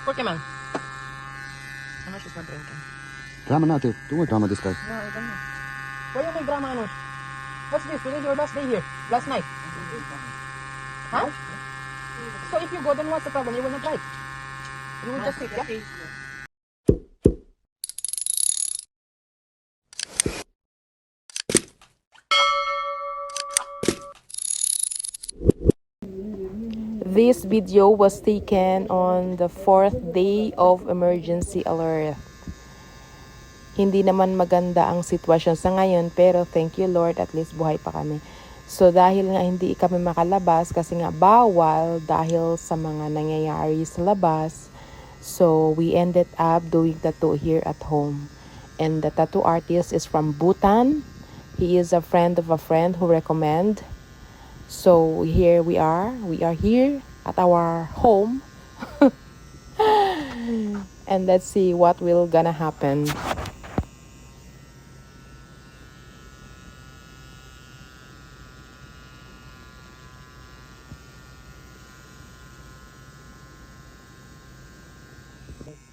¿Por qué, man? Anush is not drinking. Drama not it. Don't drama this guy. No, I don't know. Why you make drama, Anush? What's this? This is your last day here. Last night. Huh? So if you go, then what's the problem? You will not drive. You will just sit, yeah? This video was taken on the 4th day of emergency alert. Hindi naman maganda ang sitwasyon sa ngayon, pero thank you Lord, at least buhay pa kami. So dahil nga hindi kami makalabas kasi nga bawal dahil sa mga nangyayari sa labas, so we ended up doing tattoo here at home. And the tattoo artist is from Bhutan. He is a friend of a friend who recommend. So here we are here at our home. And let's see what will gonna happen.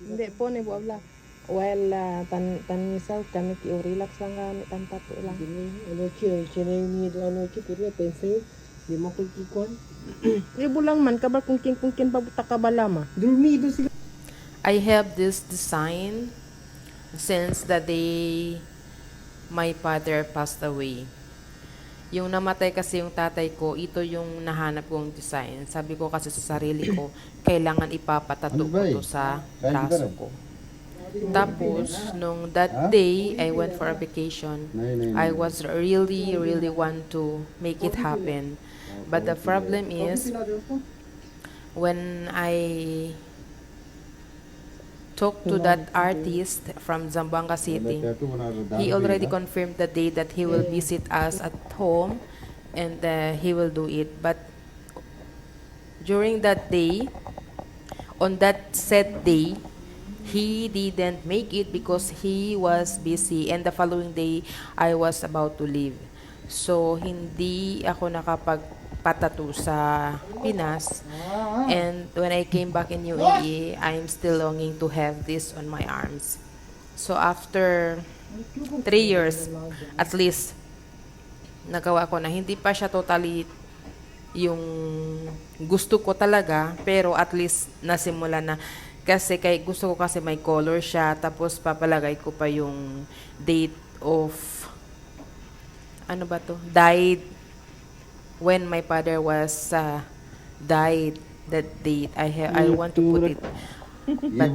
Hindi po ni bu habla. Well, tan kami relax lang kami tan tattoo lang. Anoche nido anoche pero pensé di mo ko kikon. Ibu lang man kabar kung kin pabuta ka balama. Dormido sila. I have this design since the day my father passed away. Yung namatay kasi yung tatay ko, ito yung nahanap kong design. Sabi ko kasi sa sarili ko, kailangan ipapatato ko to sa braso ko. Tapos, nung that day, I went for a vacation. I was really want to make it happen. But the problem is, when I talked to that artist from Zamboanga City, he already confirmed the day that he will visit us at home and he will do it. But during that day, on that set day, he didn't make it because he was busy, and the following day, I was about to leave. So, hindi ako nakapagpatato sa Pinas. And when I came back in UAE, I'm still longing to have this on my arms. So, after 3 years, at least, nagawa ko na. Hindi pa siya totally yung gusto ko talaga, pero at least nasimula na. Kasi gusto ko kasi may color siya, tapos papalagay ko pa yung date of ano ba to? Died when my father was died, that date. I want to put it. But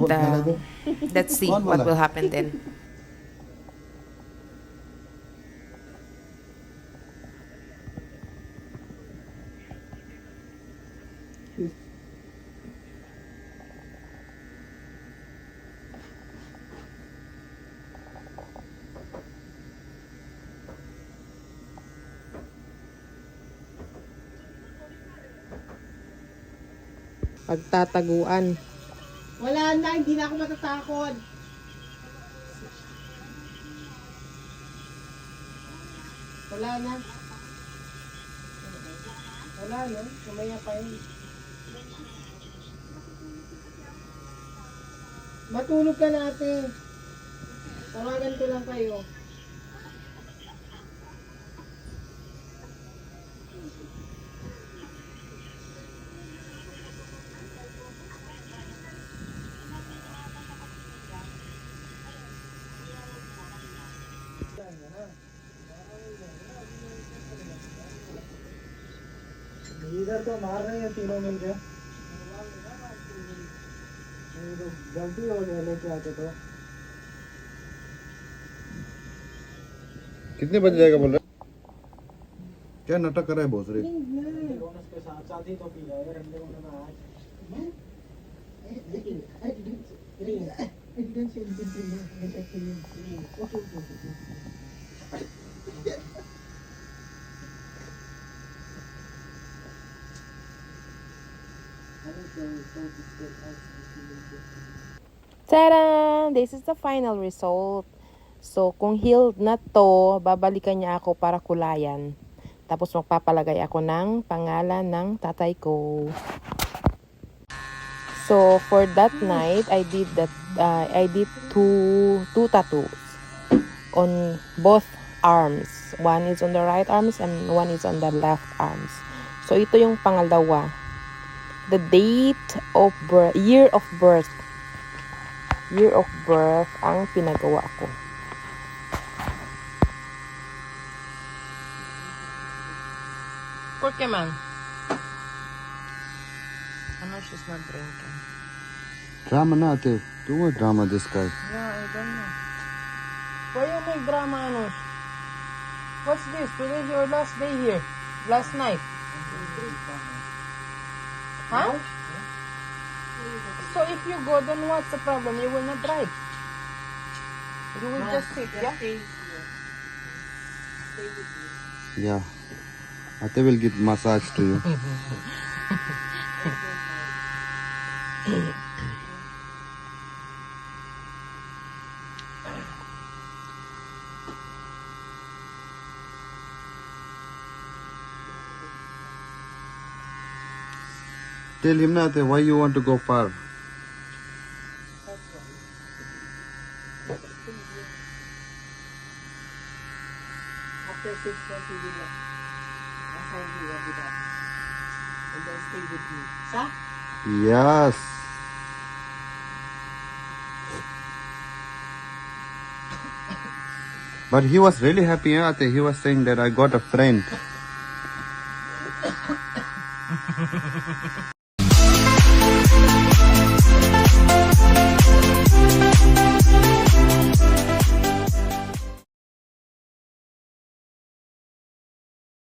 let's see what will happen then. Pagtataguan. Wala na, hindi na ako matatakot. Wala na. Wala na, kumaya pa yun. Matulog ka natin. Tawagan ko lang kayo. इधर तो मार रहे हैं तीनों मिलके गलती हो गया लेके आते तो कितने बज जाएगा बोल रहे? क्या नाटक कर रहा है भोसरे? के साथ शादी तो पी जाएगा रंडे में Tada! This is the final result. So, kung healed na to, babalikan niya ako para kulayan. Tapos magpapalagay ako ng pangalan ng tatay ko. So for that night, I did two tattoos on both arms. One is on the right arms and one is on the left arms. So ito yung pangalawa. The date of birth, year of birth ang pinagawa ko. ¿Por qué, man? I know she's not drinking. Drama na ate. Do what drama this guy? Yeah, I don't know. Why you make drama, Anush? What's this? Today's your last day here. Last night. Huh? So if you go, then what's the problem? You will not drive. You will just sit, yeah? Yeah. Ate will give massage to you. Tell him na ate, why you want to go far? After 6 months, you will assign you with us. And then stay with me. Sa? Yes. But he was really happy, eh, ate. He was saying that I got a friend.